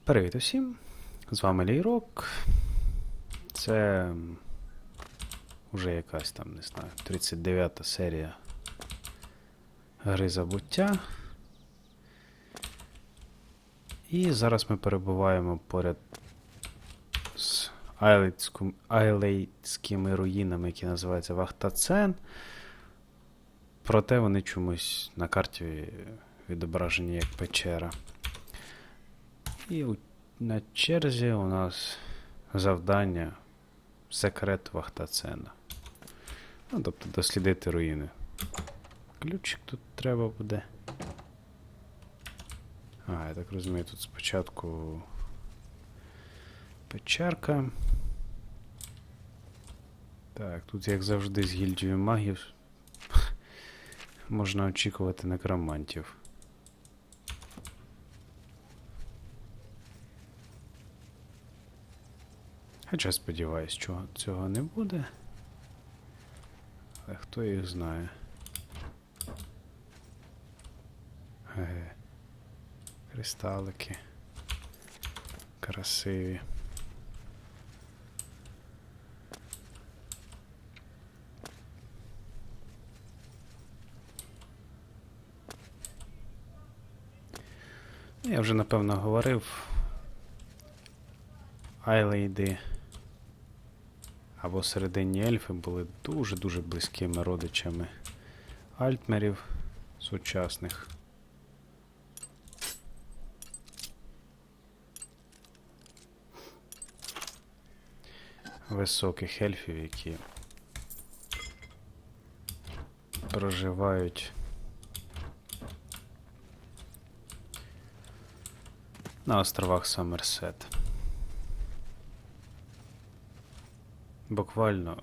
Привіт усім! З вами Лійрок. Це вже якась там, не знаю, 39-та серія Гри Забуття. І зараз ми перебуваємо поряд з айлейтськими руїнами, які називаються Вахтацен. Проте вони чомусь на карті відображені як печера. І на черзі у нас завдання секрет Вахтацена. Ну, тобто дослідити руїни. Ключик тут треба буде. Ага, я так розумію, тут спочатку печерка. Так, тут, як завжди, з гільдією магів можна очікувати некромантів. Хоча сподіваюсь, що цього не буде. Але хто їх знає. Кристалики. Красиві. Я вже напевно говорив. Айлейди або серединні ельфи були дуже-дуже близькими родичами альтмерів сучасних. Високих ельфів, які проживають на островах Сомерсет. Буквально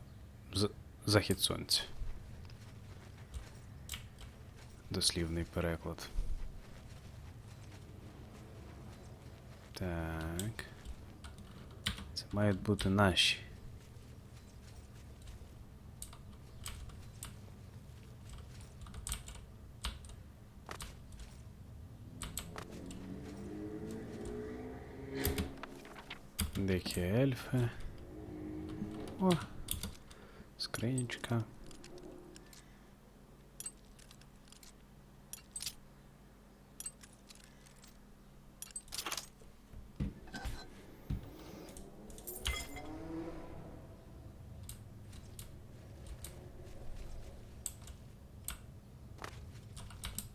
захід сонця. Дослівний переклад. Так. Це мають бути наші. Дикі ельфи. О, скринічка.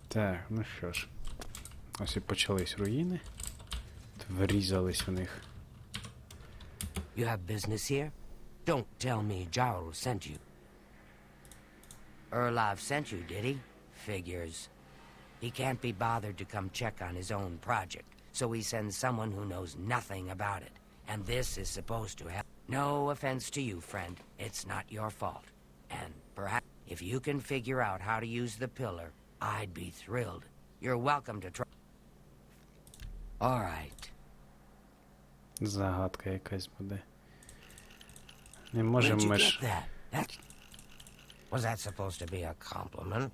Так, ну що ж. Ось і почались руїни. Врізались в них. You have business here? Don't tell me Jarl sent you. Erlov sent you, did he? Figures. He can't be bothered to come check on his own project, so he sends someone who knows nothing about it. And this is supposed to help. No offense to you, friend. It's not your fault. And perhaps if you can figure out how to use the pillar, I'd be thrilled. You're welcome to try. All right. Загадка якась буде. Не можемо ми ж... Was that supposed to be a compliment?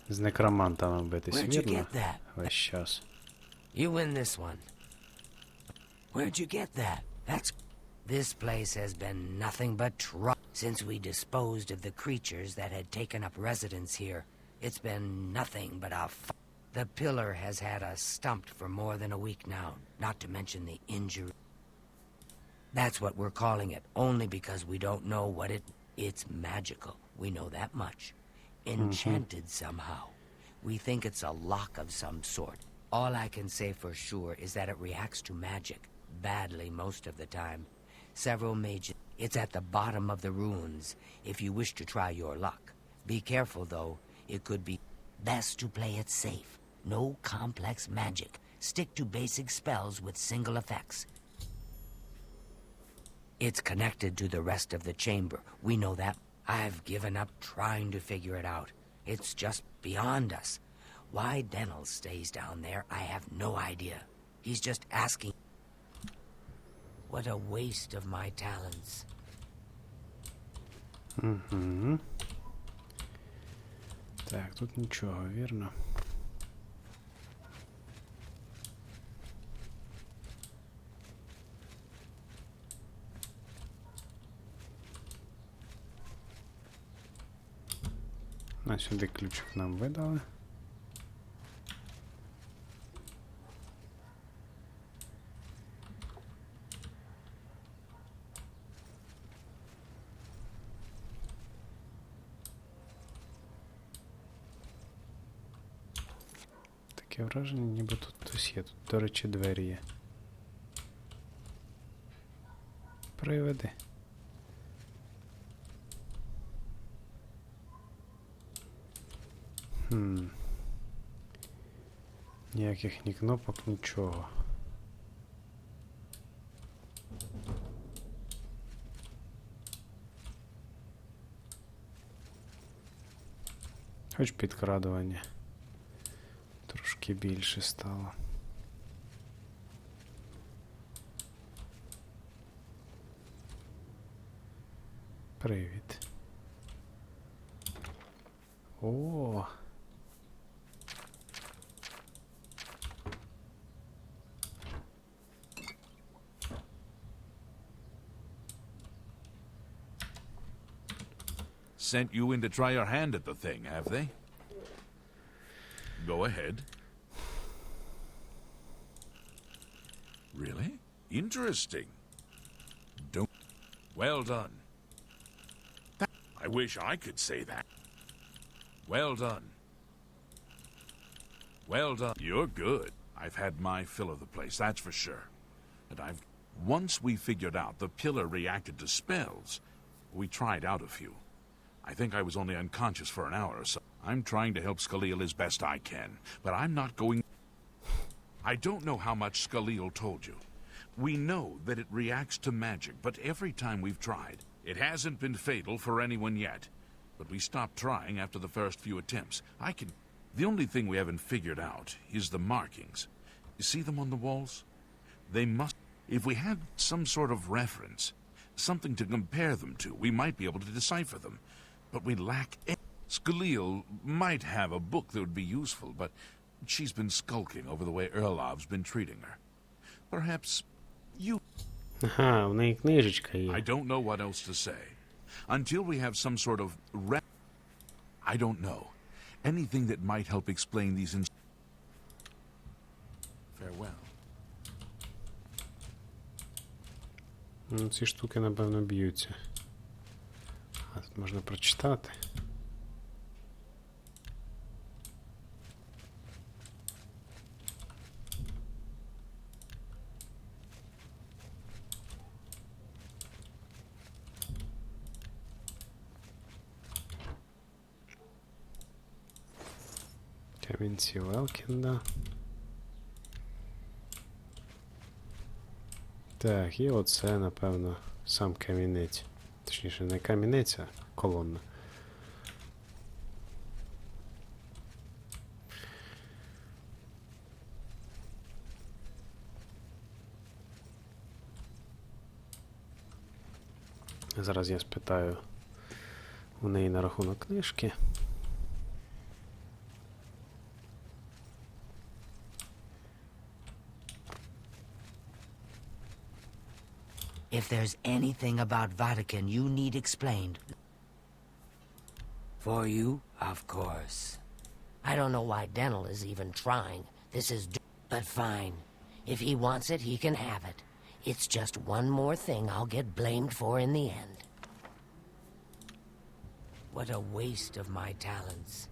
З некромантами битись, Where'd you вірно? get that? Весь час. You win this one. Where'd you get that? That's... This place has been nothing but trouble since we disposed of the creatures that had taken up residence here. It's been nothing but a The pillar has had us stumped for more than a week now, not to mention the injury. That's what we're calling it, only because we don't know what It's magical, we know that much. Enchanted somehow. We think it's a lock of some sort. All I can say for sure is that it reacts to magic, badly most of the time. Several mages... It's at the bottom of the ruins, if you wish to try your luck. Be careful, though. It could be best to play it safe. No complex magic. Stick to basic spells with single effects. It's connected to the rest of the chamber. We know that. I've given up trying to figure it out. It's just beyond us. Why Denel stays down there, I have no idea. He's just asking. What a waste of my talents. Так, тут нічого, вірно? А сюди ключик нам видали. Таке враження, ніби тут хтось є. Тут, до речі, двері є. Приведи. Ніяких ні кнопок, нічого. Хоч підкрадування трошки більше стало. Привіт. О! Sent you in to try your hand at the thing, have they? Go ahead. Really? Interesting. Don't... Well done. I wish I could say that. Well done. Well done. You're good. I've had my fill of the place, that's for sure. And Once we figured out the pillar reacted to spells, we tried out a few. I think I was only unconscious for an hour or so. I'm trying to help Skalil as best I can, but I'm not going... I don't know how much Skalil told you. We know that it reacts to magic, but every time we've tried, it hasn't been fatal for anyone yet. But we stopped trying after the first few attempts. The only thing we haven't figured out is the markings. You see them on the walls? They must... If we had some sort of reference, something to compare them to, we might be able to decipher them. But we lack... Skalil might have a book that would be useful, but she's been skulking over the way Erlov's been treating her. Perhaps you... Ага, в неї книжечка є. I don't know what else to say. Until we have some sort of... I don't know. Anything that might help explain these... Farewell. Ну, ці штуки, напевно, б'ються. А тут можна прочитати. Камінці Велкінда. Так, і оце, напевно, сам камінець. Точніше, не камінець, а колонна. Зараз я спитаю у неї на рахунок книжки. If there's anything about Vatican you need explained... For you, of course. I don't know why Dental is even trying. This is... But fine. If he wants it, he can have it. It's just one more thing I'll get blamed for in the end. What a waste of my talents.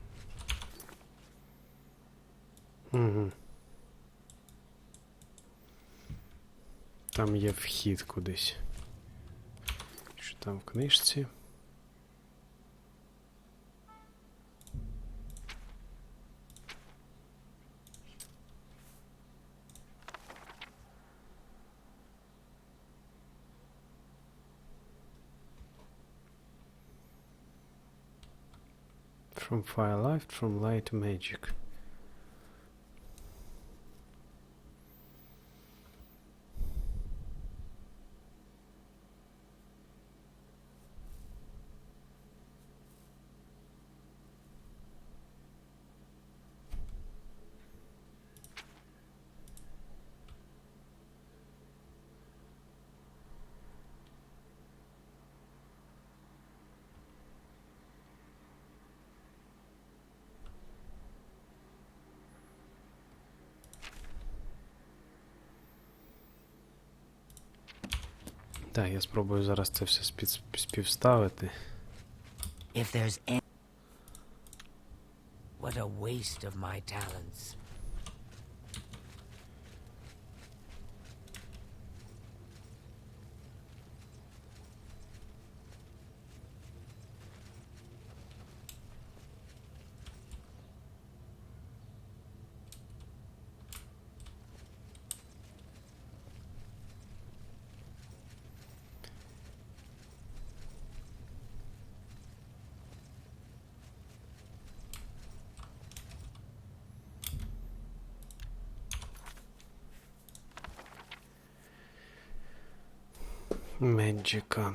Там є вхід кудись. Що там в книжці? From firelight, from light to magic. Так, я спробую зараз це все співставити. If there's any... What a waste of my talents. Меджика.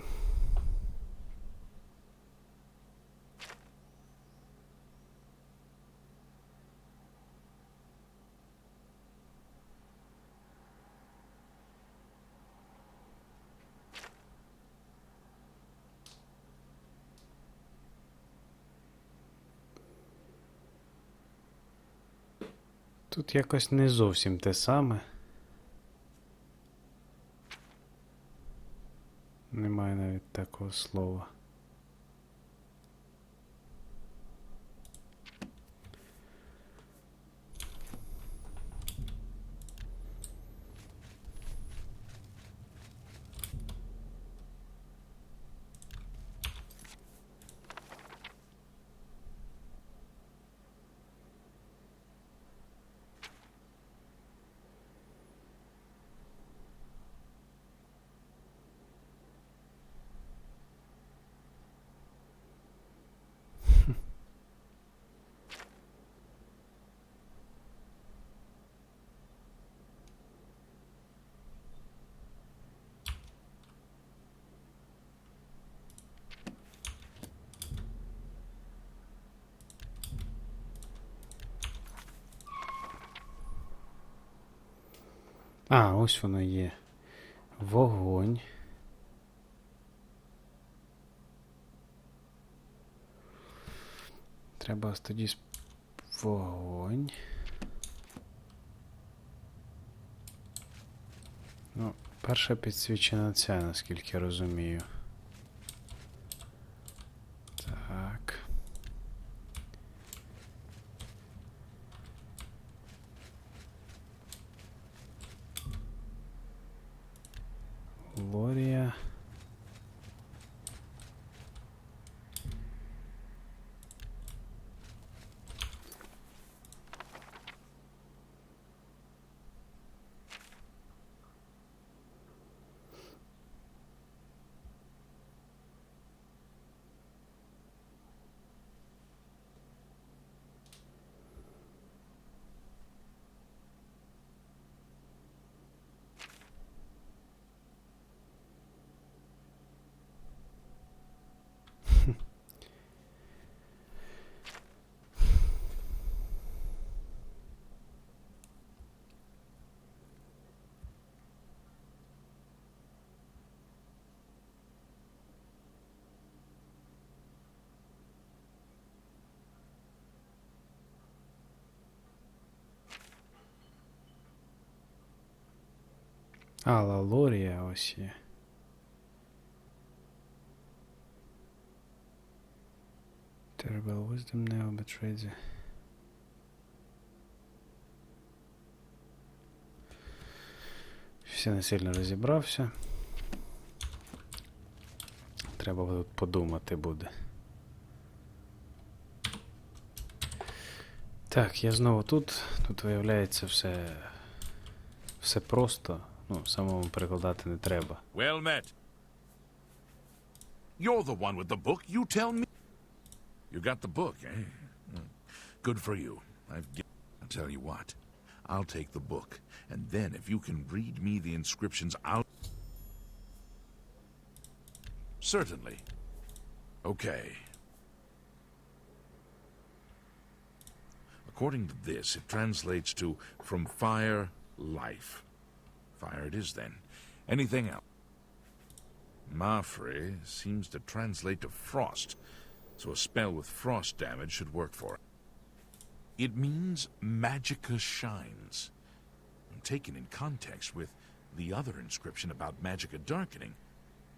Тут якось не зовсім те саме. Немає навіть такого слова. А, ось воно є. Вогонь. Треба ось тоді вогонь. Ну, перша підсвічена ця, наскільки я розумію. Так. Лорія. А, Лорія ось є. Terrible wisdom now betrays you. Все не сильно розібрався. Треба тут подумати буде. Так, я знову тут. Тут виявляється все просто. Ну, самому перекладати не треба. Well met. You're the one with the book, you tell me. You got the book, eh? Good for you. I'll tell you what. I'll take the book, and then if you can read me the inscriptions, I'll... Certainly. Okay. According to this, it translates to from fire, life. Fire it is, then. Anything else? Mafre seems to translate to frost, so a spell with frost damage should work for it. It means magicka shines. Taken in context with the other inscription about magicka darkening,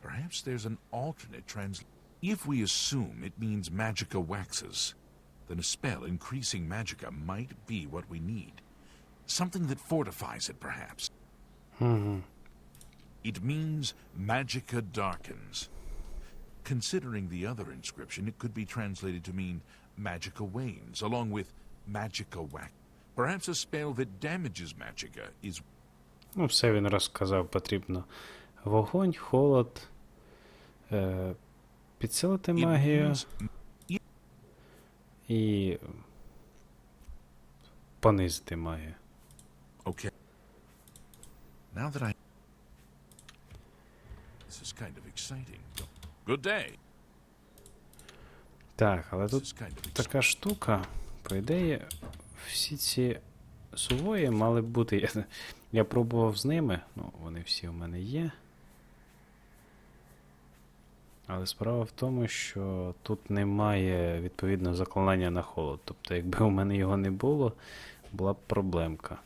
Perhaps there's an alternate If we assume it means magicka waxes, then a spell increasing magicka might be what we need. Something that fortifies it, perhaps. It means magicka darkens. Considering the other inscription, it could be translated to mean magicka wanes, along with magicka wax. Perhaps a spell that damages magicka is... Ну, все він розказав, потрібно. Вогонь, холод, підсилити It магію means і понизити магію. Okay. Now that I... This is kind of exciting. Good day. Так, але This тут is kind of exciting. така штука, по ідеї, всі ці сувої мали б бути. Я пробував з ними, ну, вони всі у мене є. Але справа в тому, що тут немає відповідно заклинання на холод. Тобто, якби у мене його не було, була б проблемка.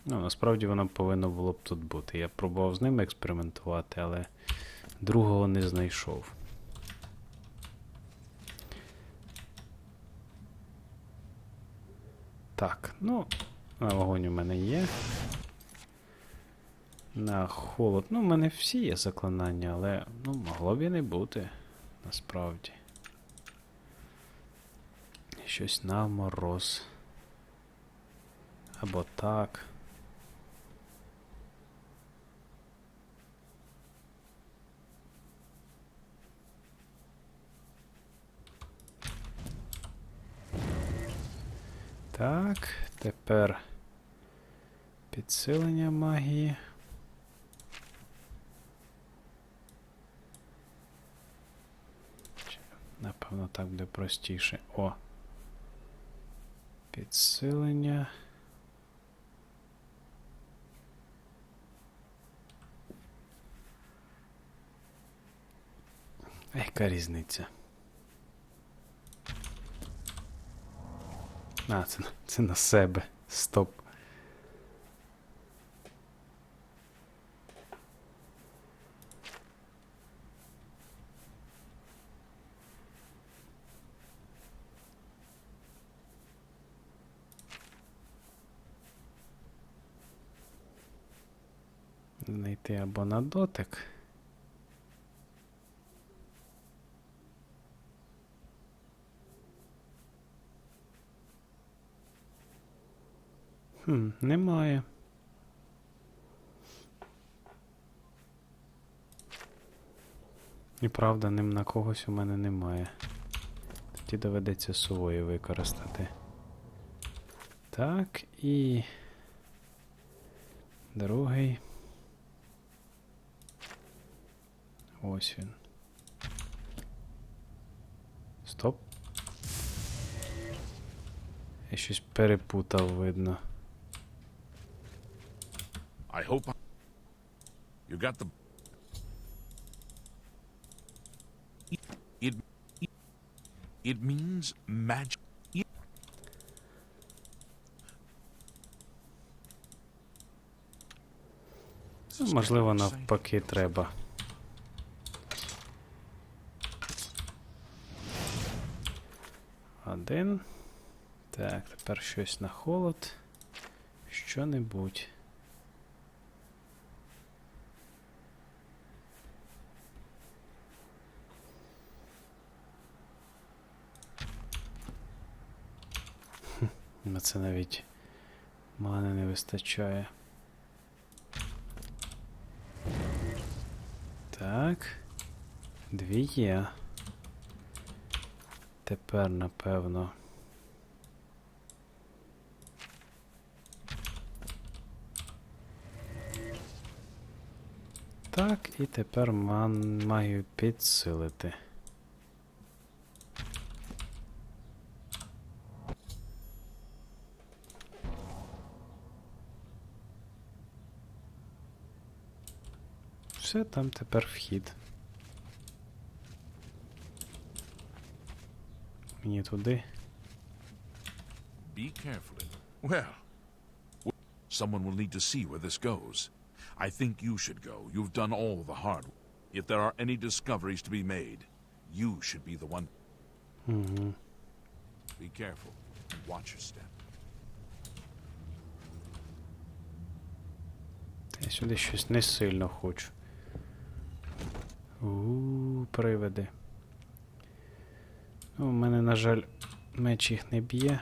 Ну, насправді воно повинно було б тут бути. Я пробував з ними експериментувати, але другого не знайшов. Так, ну, на вогонь у мене є. На холод. Ну, в мене всі є заклинання, але, ну, могло б і не бути, насправді. Щось на мороз. Або так. Так, тепер підсилення магії. Напевно, так буде простіше. О! Підсилення. Яка різниця? А, це на себе. Стоп. Знайти або на дотик. Немає. І правда, ним на когось у мене немає. Тоді доведеться сувою використати. Так, і... другий. Ось він. Стоп. Я щось перепутав, видно. I hope you got the... It means magic. Можливо, навпаки треба. Один. Так, тепер щось на холод. Що-небудь. На це навіть мани не вистачає. Так. Дві є. Тепер, напевно. Так, і тепер маю підсилити. Все, там тепер вхід. Мені туди. Be careful. Well, someone will need to see where this goes. I think you should go. You've done all the hard work. If there are any discoveries to be made, you should be the one. Угу. Be careful and watch your step. Я сюди щось не сильно хочу. Привиди. Ну, у мене, на жаль, меч їх не б'є.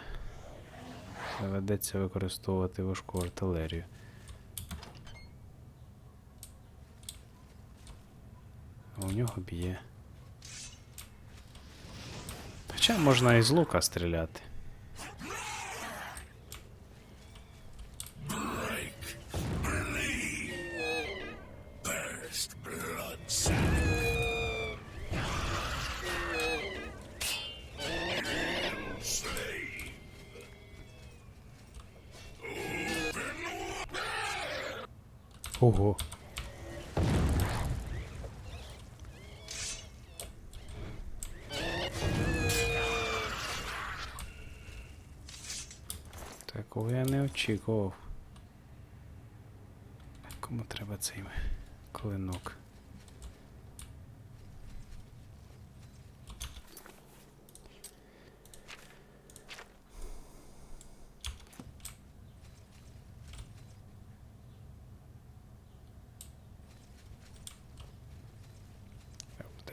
Доведеться використовувати важку артилерію. А у нього б'є. Хоча можна і з лука стріляти. Ого. Такого я не очікував. Кому треба цей клинок?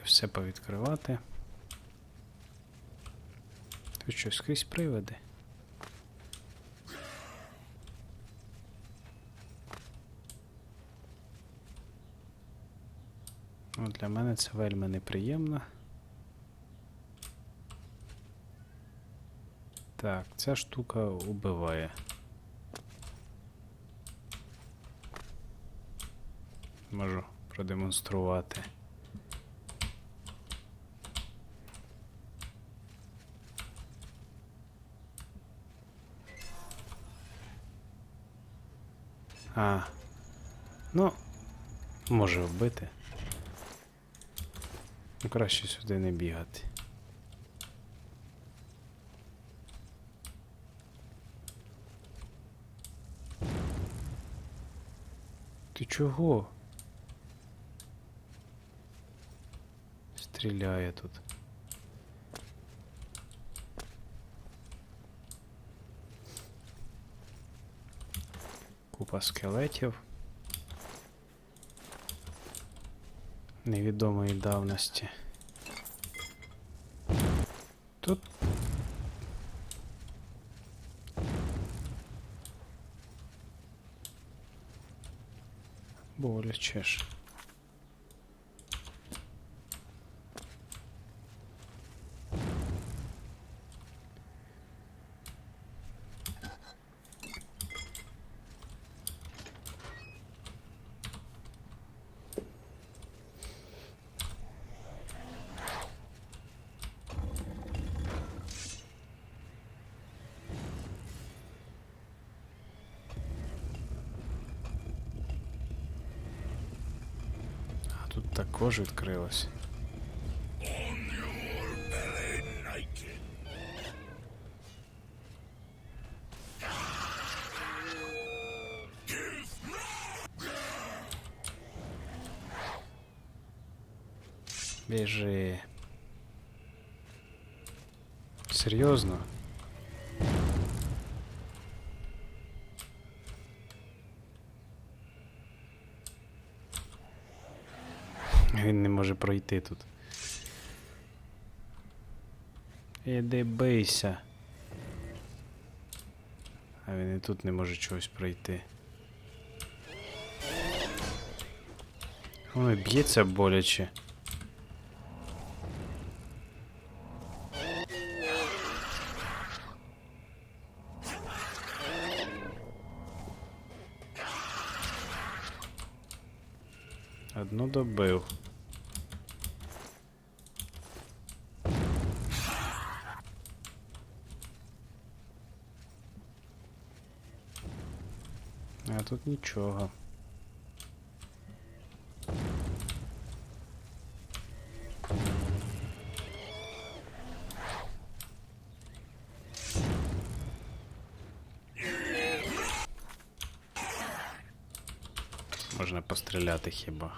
Все повідкривати. Тут що, скрізь привиди? Ну, для мене це вельми неприємно. Так, ця штука убиває. Можу продемонструвати. Ну, може вбити. Ну, краще сюди не бігати. Ти чого? Стріляє тут. Купа скелетів невідомої давності. Тут боляче ж. Тут також відкрилось. Біжи. Серйозно? Він не може пройти тут. Іди бийся. А він і тут не може чогось пройти. Ой, б'ється боляче. Одну добив. А тут нічого. Можна постріляти хіба.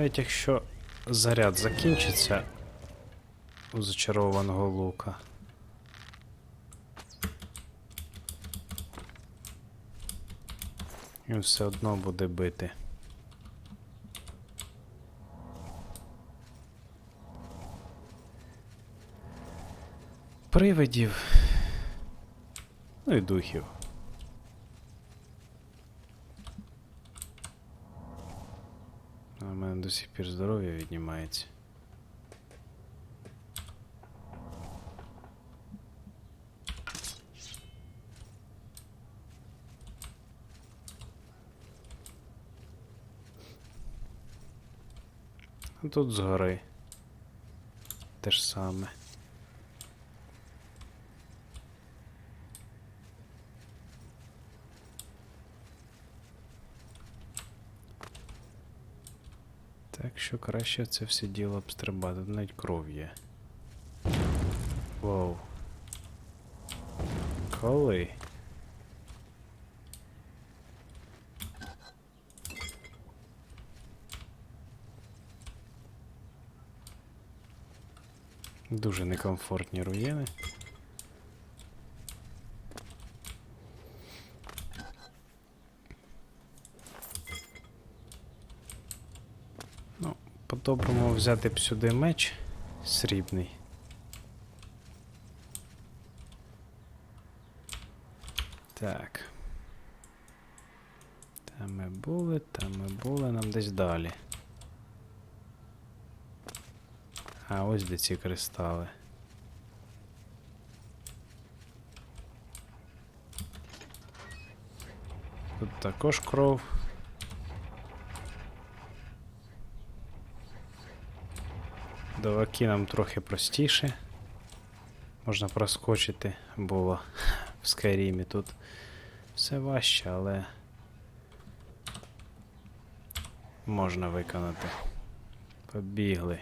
навіть якщо заряд закінчиться у зачарованого лука. Він все одно буде бити. Привидів. Ну і духів. А в мене до сих пір здоров'я віднімається. А тут згори. Те ж саме. Так що краще це все діло обстрибати, навіть кров є. Воу. Коли? Дуже некомфортні руїни. Ну, по-доброму взяти б сюди меч срібний. Так. Там ми були, нам десь далі. А ось де ці кристали. Тут також кров. Доваки нам трохи простіше. Можна проскочити, було в Скайрімі. Тут все важче, але можна виконати. Побігли.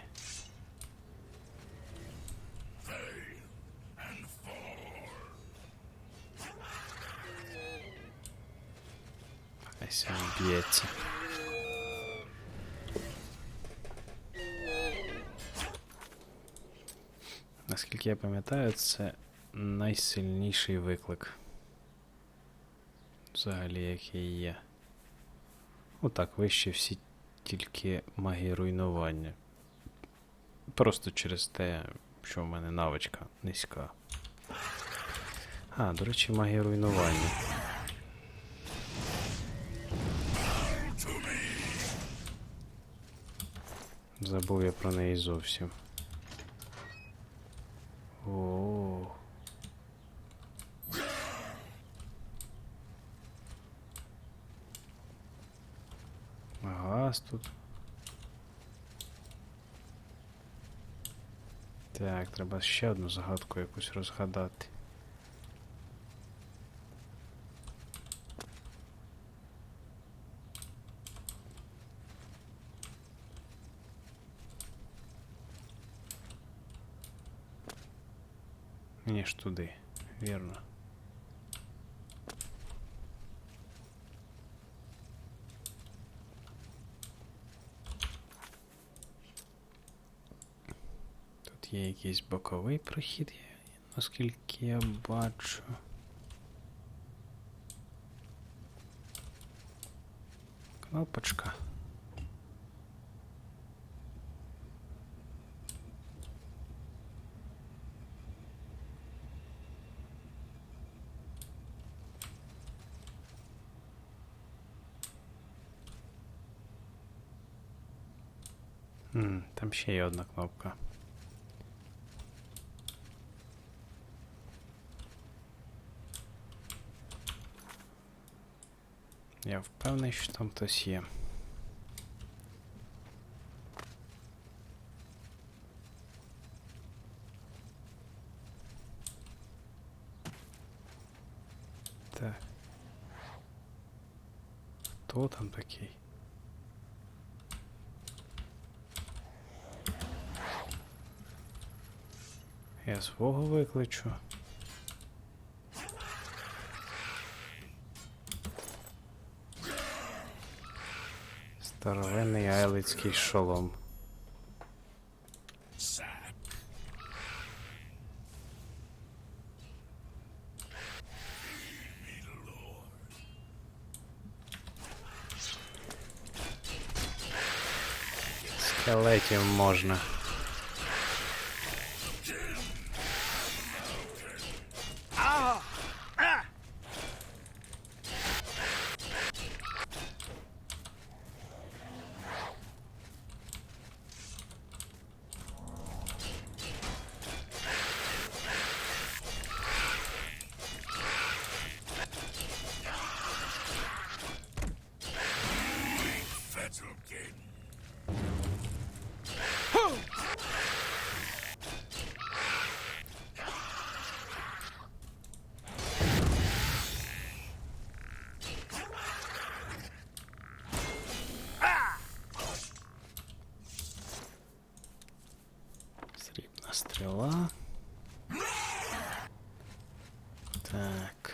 Ось він б'ється. Наскільки я пам'ятаю, це найсильніший виклик. Взагалі, який є. Отак, вище всі тільки магії руйнування. Просто через те, що в мене навичка низька. А, до речі, магія руйнування. Забув я про неї зовсім. О. Газ тут. Так, треба ще одну загадку якусь розгадати. Ні ж туди, вірно. Тут є якийсь боковий прохід, наскільки я бачу. Кнопочка. Там ще є одна кнопка. Я впевнений, що там хтось є. Так. Хто там такий? Я свого викличу. Здоровенний айлицький шолом. Скелетів можна. Срібна стріла. Так.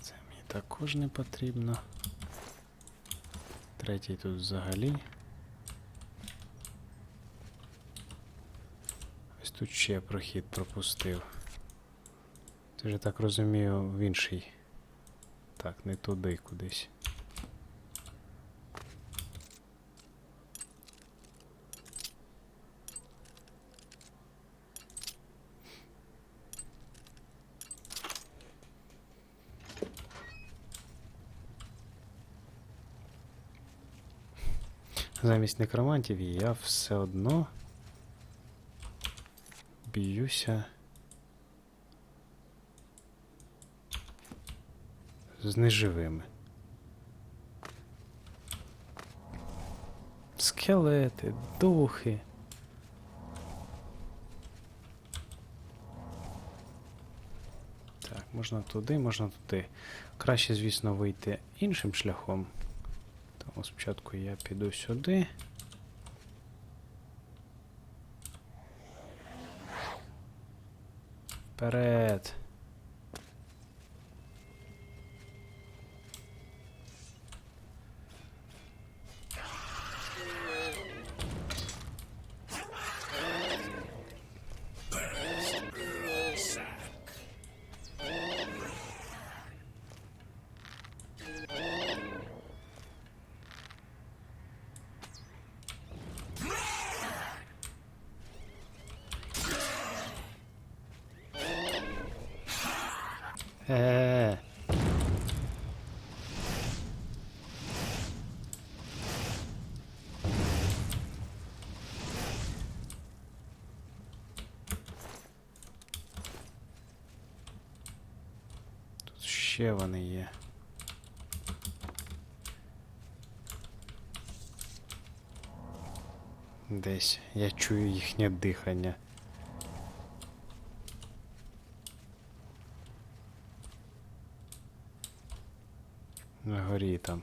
Це мені також не потрібно. Третій тут взагалі. Ось тут ще прохід пропустив. Це ж, я так розумію, в інший. Так, не туди кудись. Замість некромантів я все одно б'юся з неживими. Скелети, духи. Так, можна туди, можна туди. Краще, звісно, вийти іншим шляхом. Тому спочатку я піду сюди. Вперед. Тут ще вони є. Десь я чую їхнє дихання. На горі там.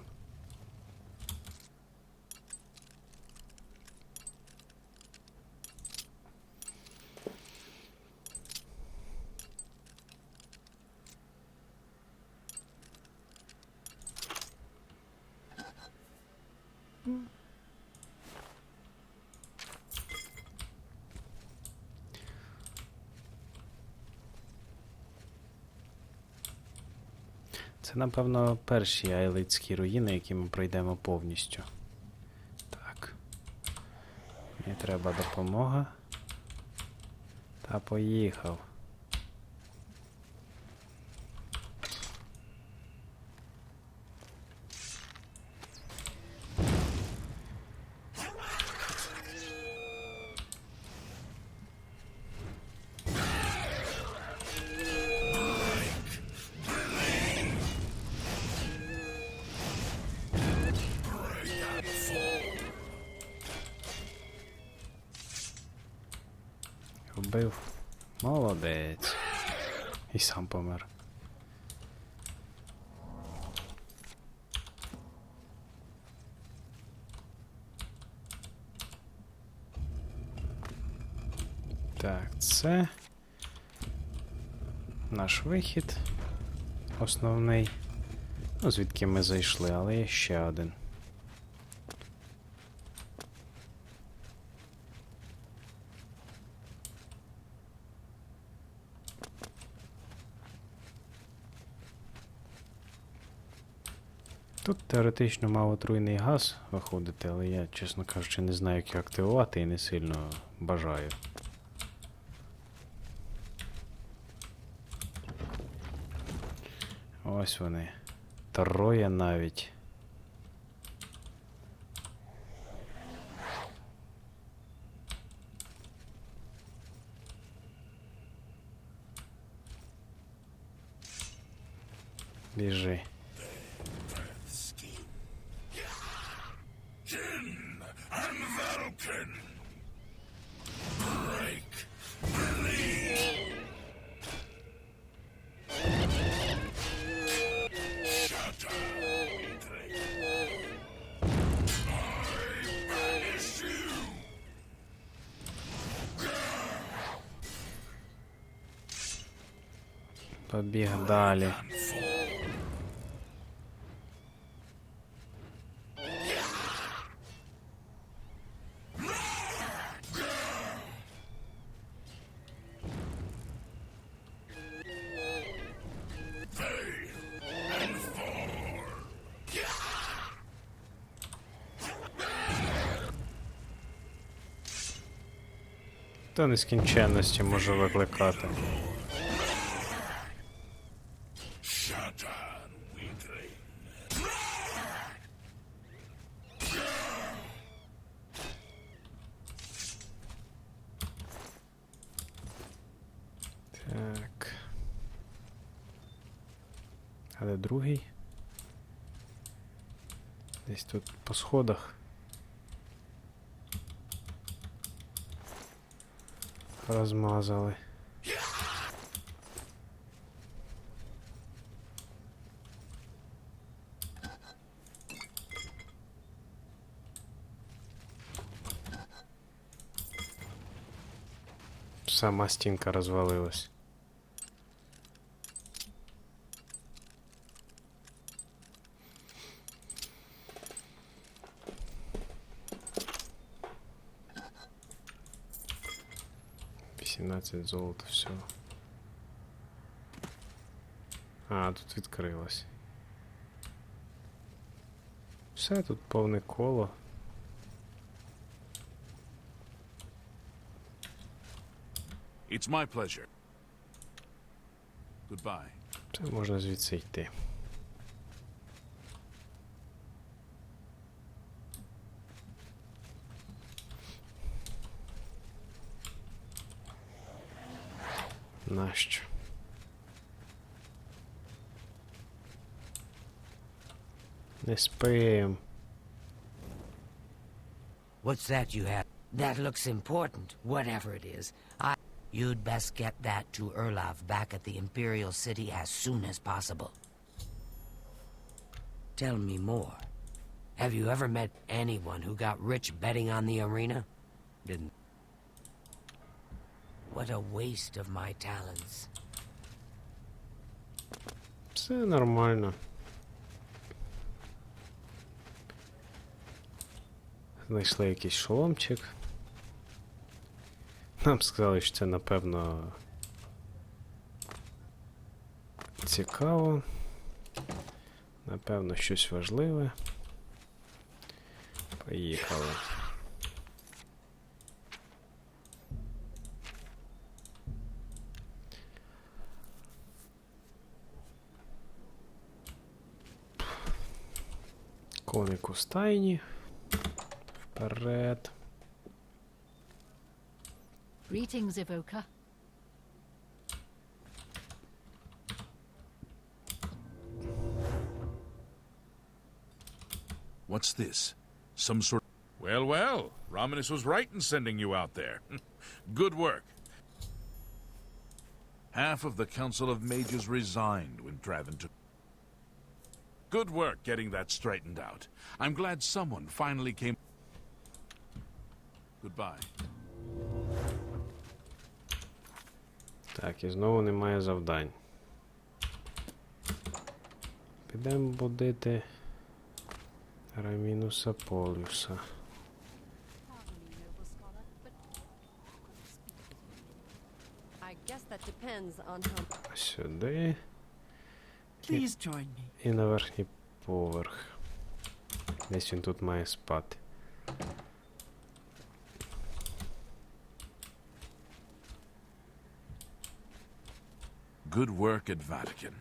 Це, напевно, перші айлицькі руїни, які ми пройдемо повністю. Так. Мені треба допомога. Та поїхав. Вбив. Молодець. І сам помер. Так, це наш вихід основний. Ну, звідки ми зайшли, але є ще один. Тут теоретично мав отруйний газ виходити, але я, чесно кажучи, не знаю, як його активувати і не сильно бажаю. Ось вони. Троє навіть. Біжи. Побіг далі. До нескінченності може викликати. Так. Але другий? Десь тут по сходах. Розмазали. Сама стінка розвалилась. Золота, все. А, тут відкрилось. Все, тут повне коло. It's my pleasure. Goodbye. Це можна звідси йти. Нащо? Не спим. What's that you have? That looks important, whatever it is. You'd best get that to Erlav back at the Imperial City as soon as possible. Tell me more. Have you ever met anyone who got rich betting on the arena? Didn't. What a waste of my talents. Все нормально. Знайшли якийсь шоломчик. Нам сказали, що це, напевно, цікаво. Напевно, щось важливе. Поїхали. Коник у стайні. Вперед. Greetings, Evoker. What's this? Some sort... Well, well, Romanus was right in sending you out there. Good work. Half of the Council of Mages resigned when Traven took... Good work getting that straightened out. I'm glad someone finally came... Goodbye. Так, і знову немає завдань. Підемо будити Рамінуса Полюса. Сюди. Please join me. І на верхній поверх. Десь він тут має спати. Good work at Vatican.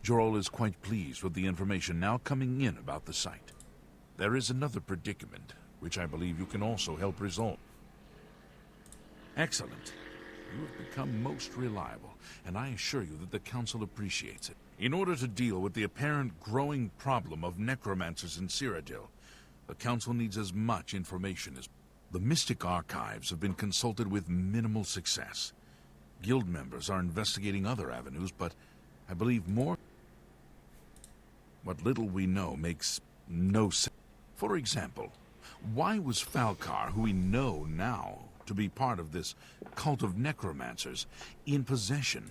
Jorol is quite pleased with the information now coming in about the site. There is another predicament, which I believe you can also help resolve. Excellent. You have become most reliable, and I assure you that the Council appreciates it. In order to deal with the apparent growing problem of necromancers in Cyrodiil, the Council needs as much information as... The Mystic Archives have been consulted with minimal success. Guild members are investigating other avenues, but I believe more... What little we know makes no sense. For example, why was Falcar, who we know now to be part of this cult of necromancers, in possession?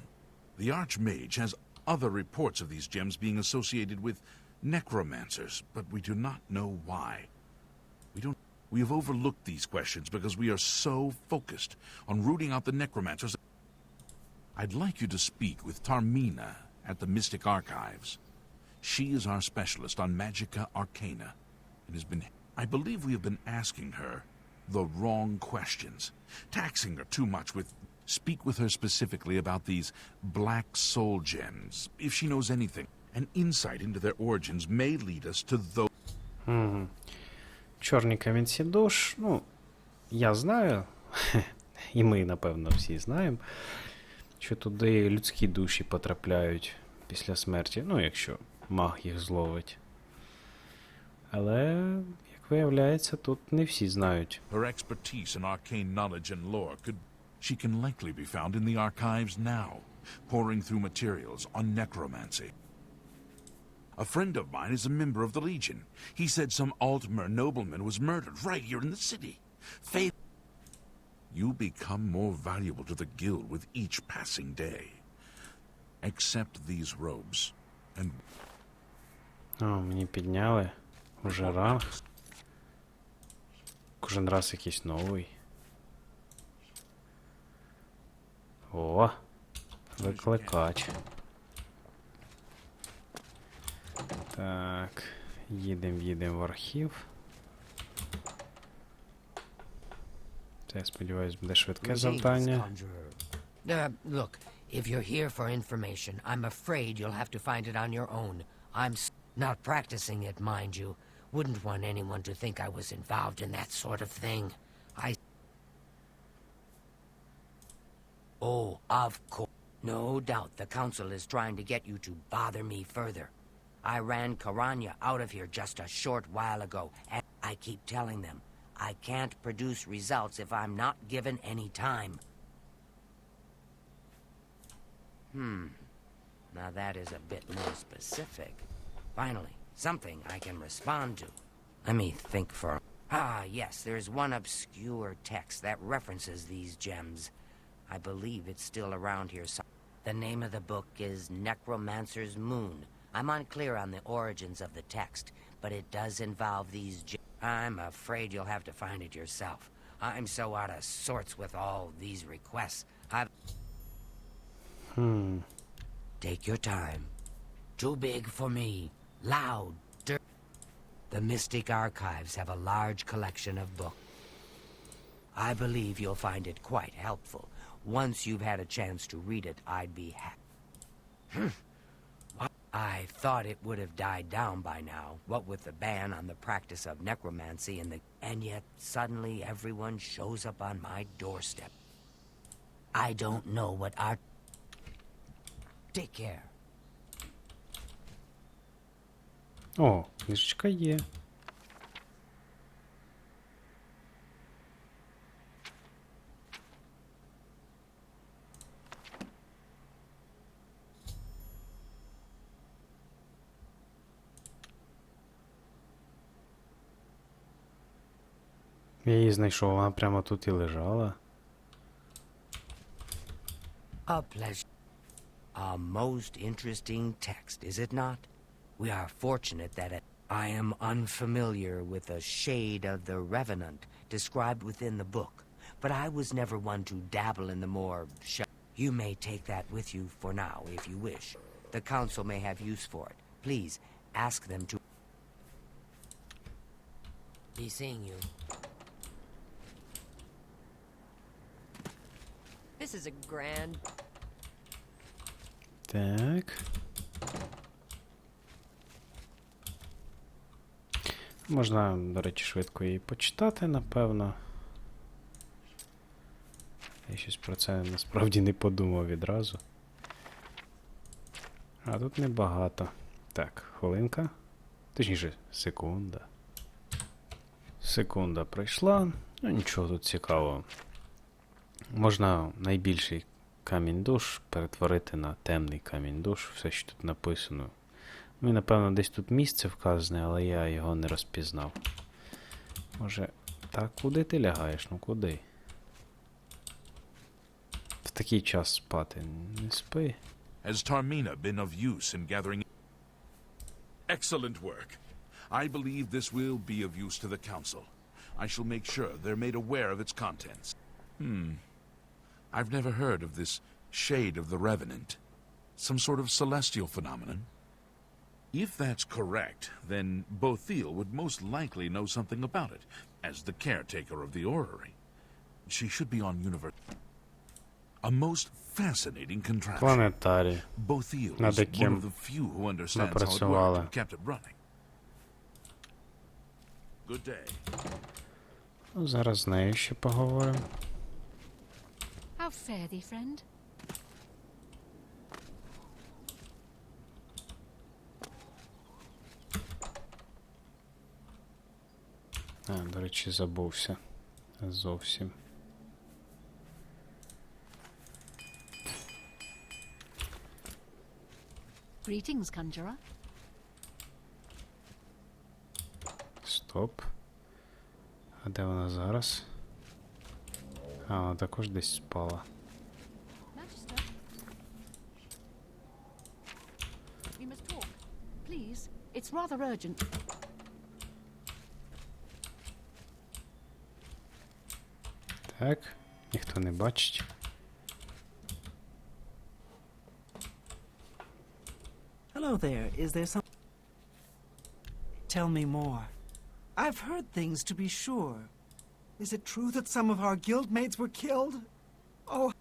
The Archmage has other reports of these gems being associated with necromancers, but we do not know why. We have overlooked these questions because we are so focused on rooting out the necromancers. I'd like you to speak with Tarmina at the Mystic Archives. She is our specialist on Magica Arcana. It has been... I believe we have been asking her the wrong questions, taxing her too much with... Speak with her specifically about these black soul gems. If she knows anything, an insight into their origins may lead us to those... Чорні камінці душ, ну, я знаю, і ми, напевно, всі знаємо, що туди людські душі потрапляють після смерті, ну, якщо маг їх зловить. Але, як виявляється, тут не всі знають. Her expertise in arcane knowledge and lore could... She can likely be found in the archives now, poring through materials on necromancy. A friend of mine is a member of the Legion. He said some Altmer nobleman was murdered right here in the city. You become more valuable to the guild with each passing day. Accept these robes, and... О, мені підняли. Уже ранг. Кожен раз якийсь новий. О, викликач. Так, їдемо в архів. Це, я сподіваюсь, буде швидке завдання. Look, if you're here for information, I'm afraid you'll have to find it on your own. I'm not practicing it, mind you. Wouldn't want anyone to think I was involved in that sort of thing. Oh, of course. No doubt the Council is trying to get you to bother me further. I ran Karanya out of here just a short while ago, and I keep telling them I can't produce results if I'm not given any time. Now that is a bit more specific. Finally, something I can respond to. Let me think for... Ah, yes, there's one obscure text that references these gems. I believe it's still around here. The name of the book is Necromancer's Moon. I'm unclear on the origins of the text, but it does involve these gems. I'm afraid you'll have to find it yourself. I'm so out of sorts with all these requests. Take your time. Too big for me. Loud. The Mystic Archives have a large collection of books. I believe you'll find it quite helpful. Once you've had a chance to read it, I'd be happy. I thought it would have died down by now, what with the ban on the practice of necromancy and yet suddenly everyone shows up on my doorstep. I don't know what our... Take care. О, книжечка є. Я її знайшов, вона прямо тут і лежала. A pleasure. A most interesting text, is it not? We are fortunate that I am unfamiliar with a shade of the Revenant described within the book, but I was never one to dabble in the more... You may take that with you for now, if you wish. The Council may have use for it. Please, ask them to... Be seeing you. This is a grand... Так. Можна, до речі, швидко її почитати, напевно. Я щось про це насправді не подумав відразу. А тут небагато. Так, хвилинка. Точніше, секунда. Секунда пройшла. Ну, нічого тут цікавого. Можна найбільший камінь душ перетворити на темний камінь душ. Все, що тут написано. Ну і, напевно, десь тут місце вказане, але я його не розпізнав. Може, так, куди ти лягаєш? Ну куди? В такий час спати. Не спи. Has Tarmina been of use in gathering... Excellent work. I believe this will be of use to the Council. I shall make sure they're made aware of its contents. I've never heard of this Shade of the Revenant. Some sort of celestial phenomenon? If that's correct, then Bothil would most likely know something about it, as the caretaker of the orrery. She should be on universe... A most fascinating contraption. Планетарій. Bothil Над is one яким of the few who understands how it напрацювали. worked and kept it running. Good day. Ну, зараз з нею ще поговоримо. How fare thee, friend? А, до речі, забувся. Зовсім. Greetings, conjurer. Стоп. А де вона зараз? А, вона також десь спала. Magister. We must talk. Please. It's rather urgent. Так, ніхто не бачить. Hello there. Is there some... Tell me more. I've heard things, to be sure. Is it true that some of our guildmates were killed? Oh,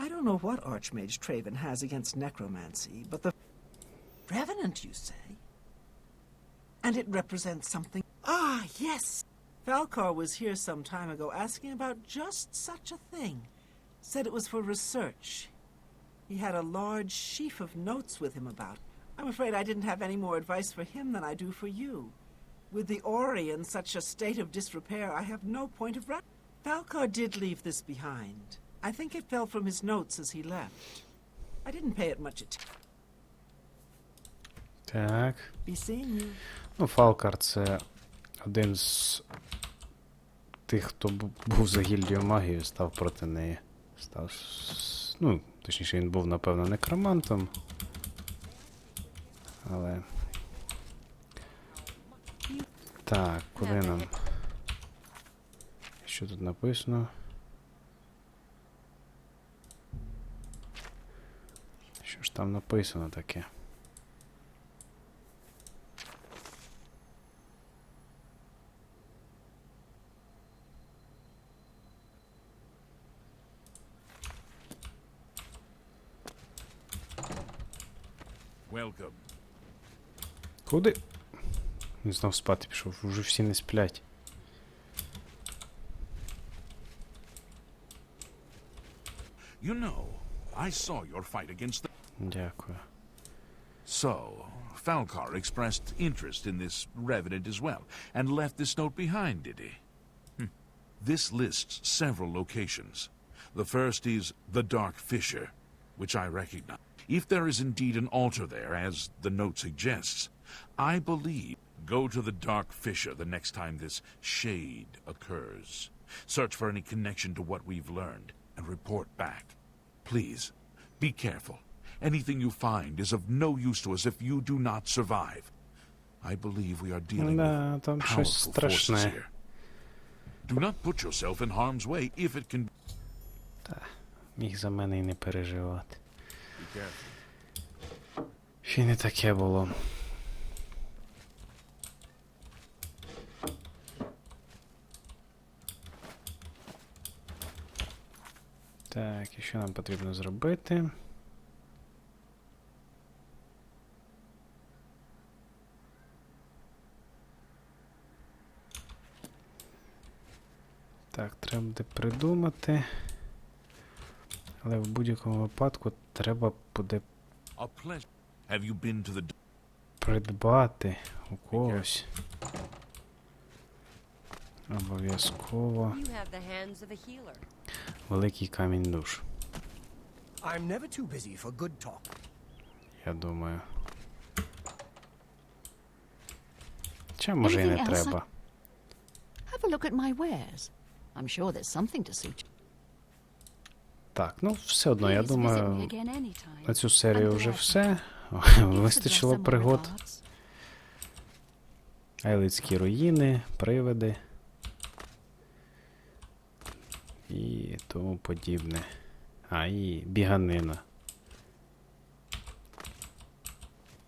I don't know what Archmage Traven has against necromancy, but the... Revenant, you say? And it represents something... Ah, yes! Falcar was here some time ago asking about just such a thing. Said it was for research. He had a large sheaf of notes with him about. I'm afraid I didn't have any more advice for him than I do for you. With the Ori in such a state of disrepair, I have no point of reference. Falcar did leave this behind. I think it fell from his notes as he left. I didn't pay it much attention. Так. Be seeing you. Ну, Фалкар це один з тих, хто був за гільдію магії, став проти неї. Став... Ну, точніше, він був, напевно, некромантом. Але... Так, куди нам? Що тут написано? Що ж там написано таке? Welcome. Куди? Він знов спати пішов, вже всі не сплять. You know, I saw your fight against the... Дякую. So, Falcar expressed interest in this revenant as well, and left this note behind, did he? This lists several locations. The first is the Dark Fissure, which I recognize. If there is indeed an altar there, as the note suggests, I believe go to the Dark Fissure the next time this shade occurs. Search for any connection to what we've learned, and report back. Please, be careful. Anything you find is of no use to us if you do not survive. I believe we are dealing Да, with там щось powerful forces страшне. here. Do not put yourself in harm's way if it can... Та, міг за мене і не переживати. Be careful. Ще й не таке було. Так, і що нам потрібно зробити? Так, треба буде придумати. Але в будь-якому випадку треба буде A pleasure. Have you been to the... придбати у когось. Обов'язково You have the hands of a healer. великий камінь душ. I'm never too busy for good talk. Я думаю. Чи може і не Anything else? треба. Have a look at my wares. I'm sure there's something to suit you. Так, ну все одно, я Please visit me думаю, again anytime. на цю серію I'm вже glad все. Give Вистачило Sir my пригод. regards. Айлицькі руїни, привиди. І тому подібне. А, і біганина.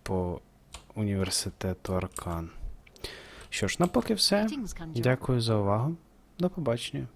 По університету Аркан. Що ж, на поки все. Greetings, Conjurer. Дякую за увагу. До побачення.